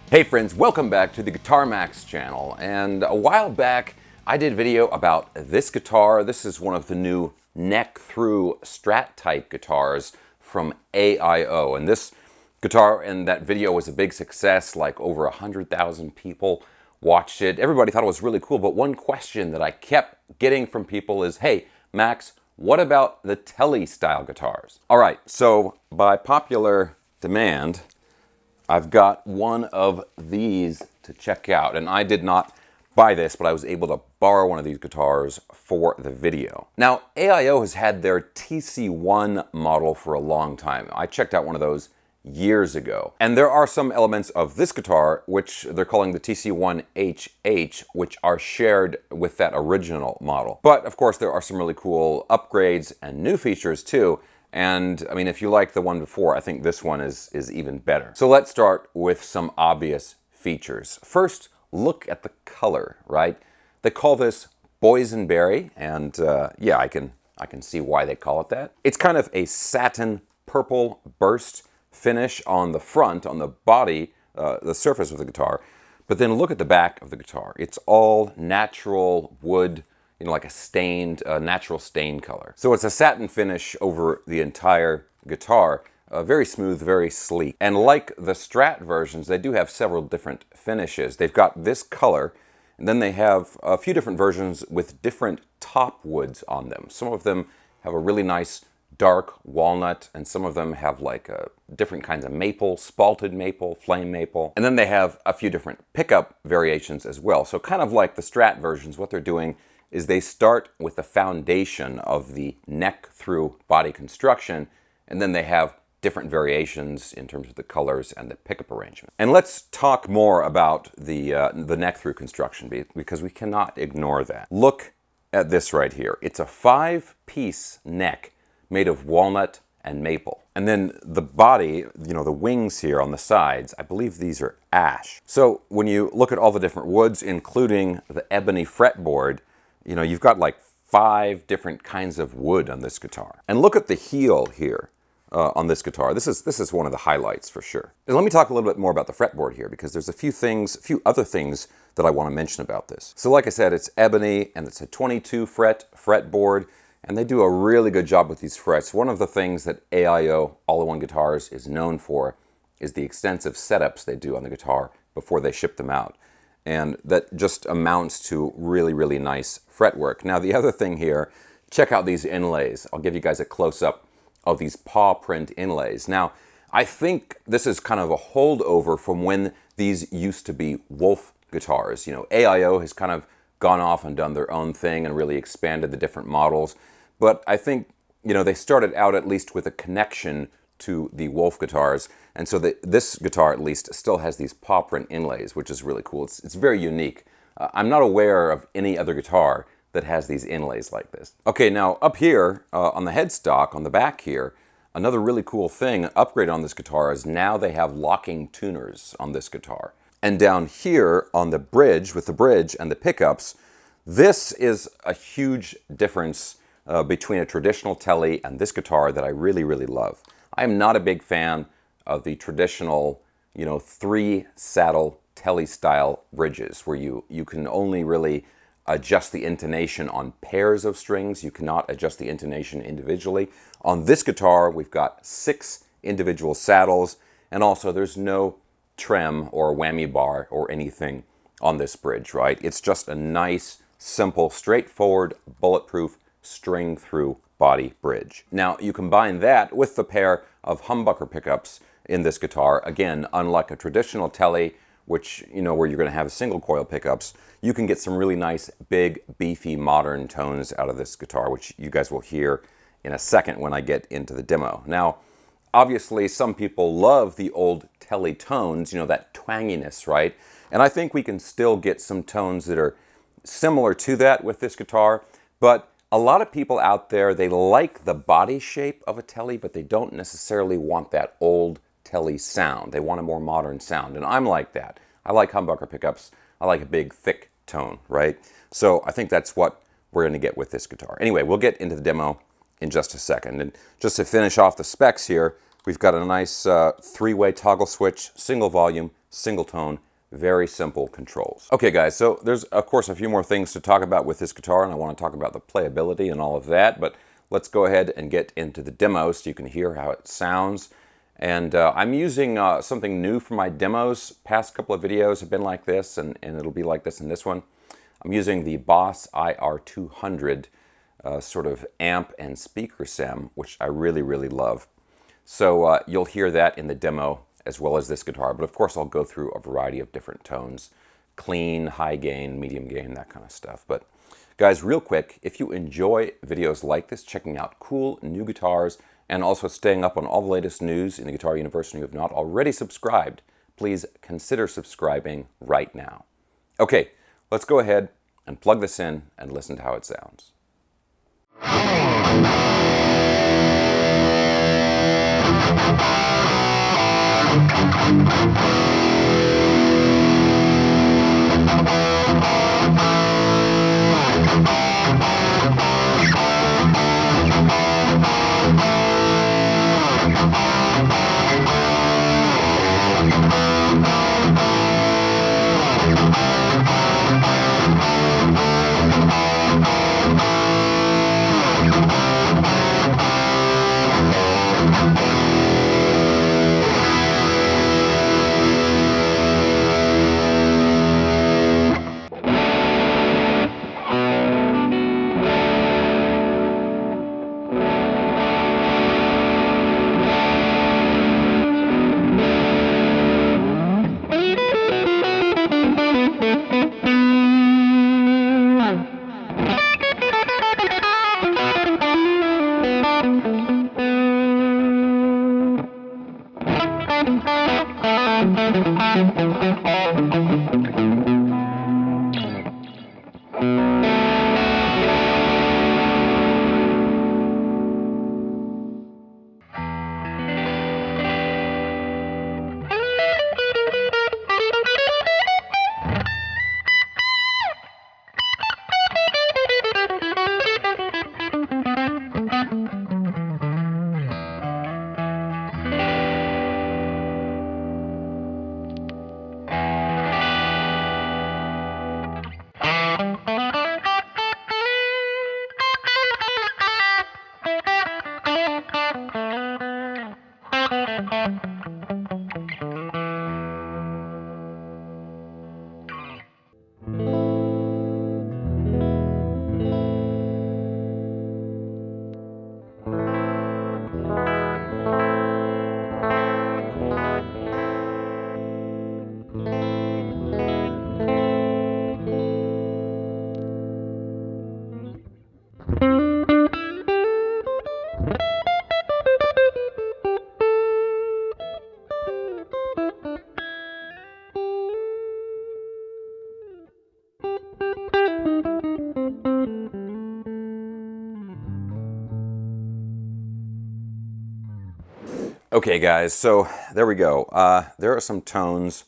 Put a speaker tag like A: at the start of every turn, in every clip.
A: Hey friends, welcome back to the Guitar Max channel. And a while back, I did a video about this guitar. This is one of the new neck-through Strat type guitars from AIO. And this guitar in that video was a big success, like over 100,000 people watched it. Everybody thought it was really cool, but one question that I kept getting from people is, hey, Max, what about the Tele style guitars? All right, so by popular demand, I've got one of these to check out, and I did not buy this, but I was able to borrow one of these guitars for the video. Now, AIO has had their TC1 model for a long time. I checked out one of those years ago. And there are some elements of this guitar, which they're calling the TC1HH, which are shared with that original model. But of course, there are some really cool upgrades and new features too. And I mean, if you liked the one before, I think this one is even better. So let's start with some obvious features. First, look at the color, right? They call this boysenberry, and yeah, I can see why they call it that. It's kind of a satin purple burst finish on the front, on the body, the surface of the guitar. But then look at the back of the guitar. It's all natural wood, you know, like a stained, natural stain color. So it's a satin finish over the entire guitar. Very smooth, very sleek. And like the Strat versions, they do have several different finishes. They've got this color, and then they have a few different versions with different top woods on them. Some of them have a really nice dark walnut, and some of them have like different kinds of maple, spalted maple, flame maple. And then they have a few different pickup variations as well. So kind of like the Strat versions, what they're doing is they start with the foundation of the neck-through body construction, and then they have different variations in terms of the colors and the pickup arrangement. And let's talk more about the neck-through construction, because we cannot ignore that. Look at this right here. It's a 5-piece neck made of walnut and maple. And then the body, you know, the wings here on the sides, I believe these are ash. So when you look at all the different woods, including the ebony fretboard, you know, you've got like 5 different kinds of wood on this guitar. And look at the heel here on this guitar. This is one of the highlights for sure. And let me talk a little bit more about the fretboard here, because there's a few other things that I want to mention about this. So like I said, it's ebony and it's a 22 fretboard, and they do a really good job with these frets. One of the things that AIO All-in-One Guitars is known for is the extensive setups they do on the guitar before they ship them out. And that just amounts to really, really nice fretwork. Now, the other thing here, check out these inlays. I'll give you guys a close-up of these paw print inlays. Now, I think this is kind of a holdover from when these used to be Wolf guitars. You know, AIO has kind of gone off and done their own thing and really expanded the different models. But I think, you know, they started out at least with a connection to the Wolf guitars, and so this guitar at least still has these paw print inlays, which is really cool. It's very unique. I'm not aware of any other guitar that has these inlays like this. Okay, now up here on the headstock, on the back here, another really cool thing, an upgrade on this guitar is now they have locking tuners on this guitar. And down here on the bridge, with the bridge and the pickups, this is a huge difference between a traditional Tele and this guitar that I really, really love. I am not a big fan of the traditional, you know, 3-saddle Tele style bridges where you can only really adjust the intonation on pairs of strings. You cannot adjust the intonation individually. On this guitar, we've got 6 individual saddles, and also there's no trem or whammy bar or anything on this bridge, right? It's just a nice, simple, straightforward, bulletproof string through body bridge. Now, you combine that with the pair of humbucker pickups in this guitar. Again, unlike a traditional Tele, which, you know, where you're going to have single coil pickups, you can get some really nice, big, beefy, modern tones out of this guitar, which you guys will hear in a second when I get into the demo. Now, obviously, some people love the old Tele tones, you know, that twanginess, right? And I think we can still get some tones that are similar to that with this guitar, but a lot of people out there, they like the body shape of a Tele, but they don't necessarily want that old Tele sound. They want a more modern sound, and I'm like that. I like humbucker pickups. I like a big, thick tone, right? So I think that's what we're going to get with this guitar. Anyway, we'll get into the demo in just a second. And just to finish off the specs here, we've got a nice 3-way toggle switch, single volume, single tone, very simple controls. Okay guys, so there's of course a few more things to talk about with this guitar, and I want to talk about the playability and all of that, but let's go ahead and get into the demo so you can hear how it sounds. And I'm using something new for my demos. Past couple of videos have been like this, and it'll be like this in this one. I'm using the Boss IR200 sort of amp and speaker stem, which I really love. So you'll hear that in the demo as well as this guitar, but of course I'll go through a variety of different tones. Clean, high gain, medium gain, that kind of stuff. But guys, real quick, if you enjoy videos like this, checking out cool new guitars, and also staying up on all the latest news in the guitar universe, and you have not already subscribed, please consider subscribing right now. Okay, let's go ahead and plug this in and listen to how it sounds. Okay guys, so there we go. There are some tones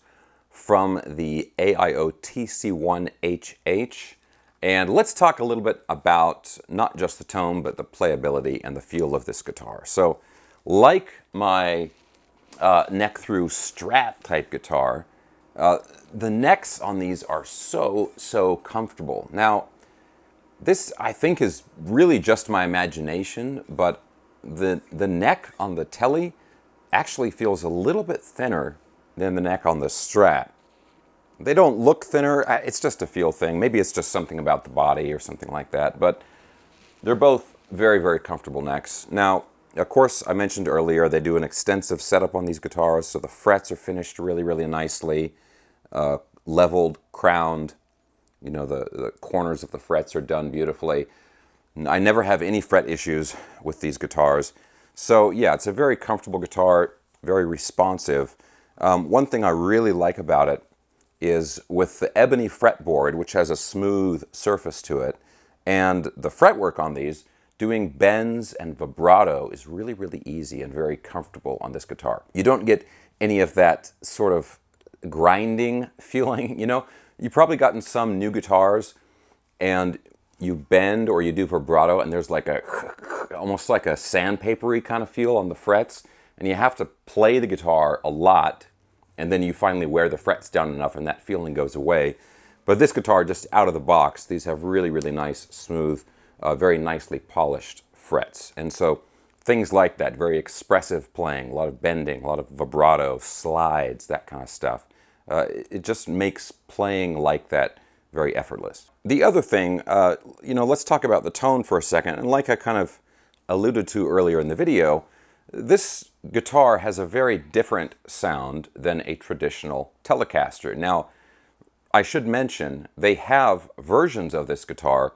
A: from the AIO TC1HH, and let's talk a little bit about not just the tone, but the playability and the feel of this guitar. So, like my neck through Strat type guitar, the necks on these are so comfortable. Now, this I think is really just my imagination, but the neck on the Tele actually feels a little bit thinner than the neck on the Strat. They don't look thinner, it's just a feel thing. Maybe it's just something about the body or something like that, but they're both very comfortable necks. Now, of course, I mentioned earlier, they do an extensive setup on these guitars, so the frets are finished really nicely, leveled, crowned. You know, the corners of the frets are done beautifully. I never have any fret issues with these guitars. So yeah, it's a very comfortable guitar, very responsive. One thing I really like about it is with the ebony fretboard, which has a smooth surface to it, and the fretwork on these, doing bends and vibrato is really easy and very comfortable on this guitar. You don't get any of that sort of grinding feeling, you know? You've probably gotten some new guitars and you bend or you do vibrato and there's like a almost like a sandpapery kind of feel on the frets, and you have to play the guitar a lot and then you finally wear the frets down enough and that feeling goes away. But this guitar, just out of the box, these have really, really nice, smooth, very nicely polished frets. And so things like that, very expressive playing, a lot of bending, a lot of vibrato, slides, that kind of stuff. It just makes playing like that very effortless. The other thing, let's talk about the tone for a second. And like I kind of alluded to earlier in the video, this guitar has a very different sound than a traditional Telecaster. Now, I should mention, they have versions of this guitar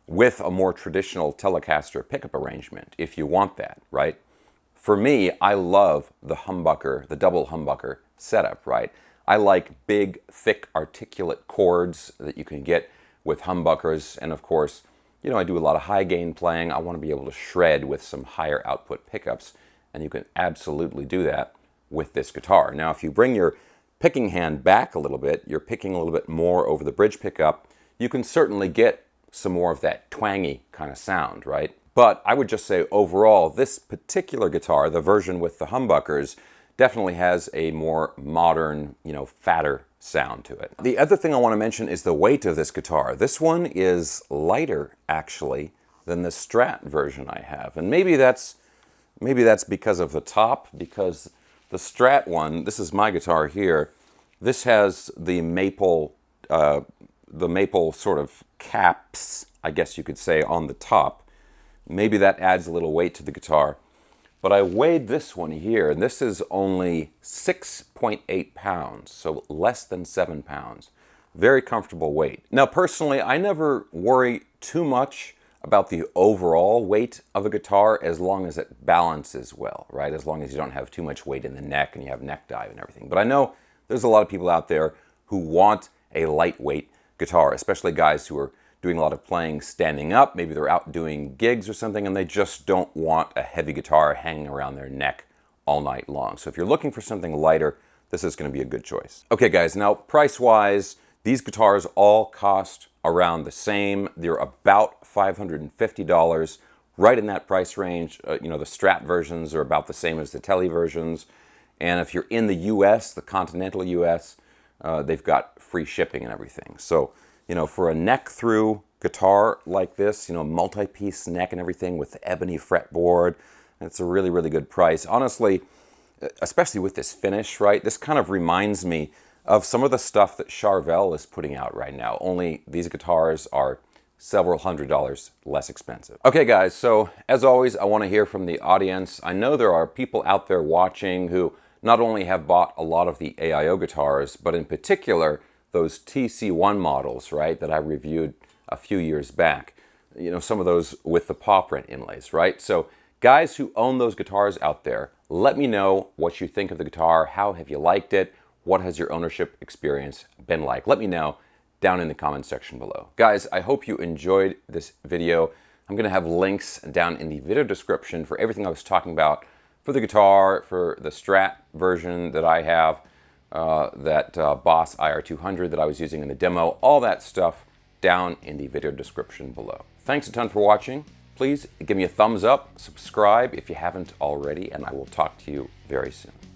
A: with a more traditional Telecaster pickup arrangement, if you want that, right? For me, I love the humbucker, the double humbucker setup, right? I like big, thick, articulate chords that you can get with humbuckers, and of course, I do a lot of high gain playing. I want to be able to shred with some higher output pickups, and you can absolutely do that with this guitar. Now, if you bring your picking hand back a little bit, you're picking a little bit more over the bridge pickup, you can certainly get some more of that twangy kind of sound, right? But I would just say overall, this particular guitar, the version with the humbuckers, definitely has a more modern, fatter sound to it. The other thing I want to mention is the weight of this guitar. This one is lighter, actually, than the Strat version I have. And maybe that's because of the top, because the Strat one, this is my guitar here, this has the maple sort of caps, I guess you could say, on the top. Maybe that adds a little weight to the guitar. But I weighed this one here, and this is only 6.8 pounds, so less than 7 pounds. Very comfortable weight. Now, personally, I never worry too much about the overall weight of a guitar as long as it balances well, right? As long as you don't have too much weight in the neck and you have neck dive and everything. But I know there's a lot of people out there who want a lightweight guitar, especially guys who are doing a lot of playing standing up. Maybe they're out doing gigs or something and they just don't want a heavy guitar hanging around their neck all night long. So if you're looking for something lighter, this is going to be a good choice. Okay guys, now price-wise, these guitars all cost around the same. They're about $550, right in that price range. The Strat versions are about the same as the Tele versions. And if you're in the US, the continental US, they've got free shipping and everything. So, for a neck-through guitar like this, multi-piece neck and everything with the ebony fretboard, it's a really, really good price. Honestly, especially with this finish, right? This kind of reminds me of some of the stuff that Charvel is putting out right now, only these guitars are several $100s less expensive. Okay guys, so as always, I want to hear from the audience. I know there are people out there watching who not only have bought a lot of the AIO guitars, but in particular, those TC1 models, right, that I reviewed a few years back. Some of those with the paw print inlays, right? So guys who own those guitars out there, let me know what you think of the guitar. How have you liked it? What has your ownership experience been like? Let me know down in the comment section below. Guys, I hope you enjoyed this video. I'm gonna have links down in the video description for everything I was talking about for the guitar, for the Strat version that I have, that Boss IR200 that I was using in the demo, all that stuff down in the video description below. Thanks a ton for watching. Please give me a thumbs up, subscribe if you haven't already, and I will talk to you very soon.